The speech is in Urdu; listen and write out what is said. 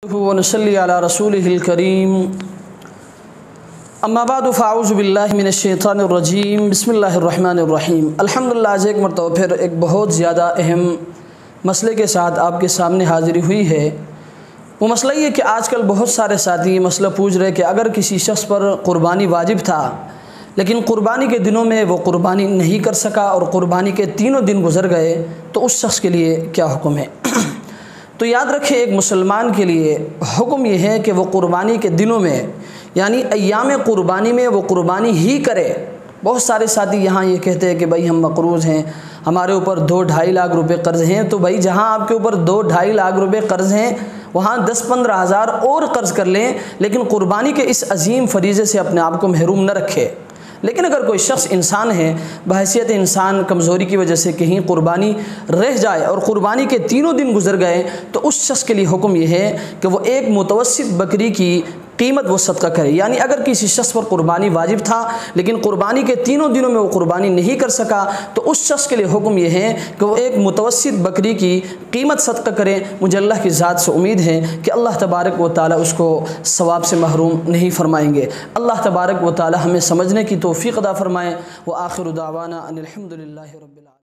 ونصلی علی رسولہ الکریم اما بعد فاعوذ باللہ من الشیطان الرجیم بسم اللہ الرحمن الرحیم۔ الحمدللہ آج ایک مرتبہ پھر ایک بہت زیادہ اہم مسئلے کے ساتھ آپ کے سامنے حاضری ہوئی ہے۔ وہ مسئلہ یہ کہ آج کل بہت سارے ساتھی یہ مسئلہ پوچھ رہے کہ اگر کسی شخص پر قربانی واجب تھا لیکن قربانی کے دنوں میں وہ قربانی نہیں کر سکا اور قربانی کے تینوں دن گزر گئے تو اس شخص کے لیے کیا حکم ہے؟ تو یاد رکھیں، ایک مسلمان کے لیے حکم یہ ہے کہ وہ قربانی کے دنوں میں یعنی ایام قربانی میں وہ قربانی ہی کرے۔ بہت سارے ساتھی یہاں یہ کہتے ہیں کہ بھائی ہم مقروض ہیں، ہمارے اوپر 2-2.5 لاکھ روپے قرض ہیں، تو بھائی جہاں آپ کے اوپر 2-2.5 لاکھ روپے قرض ہیں وہاں 10-15 ہزار اور قرض کر لیں، لیکن قربانی کے اس عظیم فریضے سے اپنے آپ کو محروم نہ رکھے۔ لیکن اگر کوئی شخص انسان ہے، بحیثیت انسان کمزوری کی وجہ سے کہیں قربانی رہ جائے اور قربانی کے تینوں دن گزر گئے تو اس شخص کے لیے حکم یہ ہے کہ وہ ایک متوسط بکری کی قیمت وہ صدقہ کرے۔ یعنی اگر کسی شخص پر قربانی واجب تھا لیکن قربانی کے تینوں دنوں میں وہ قربانی نہیں کر سکا تو اس شخص کے لیے حکم یہ ہے کہ وہ ایک متوسط بکری کی قیمت صدقہ کرے۔ مجھے اللہ کی ذات سے امید ہے کہ اللہ تبارک و تعالی اس کو ثواب سے محروم نہیں فرمائیں گے۔ اللہ تبارک و تعالی ہمیں سمجھنے کی توفیق عطا فرمائے۔ وآخر دعوانا ان الحمد للہ رب العالمین۔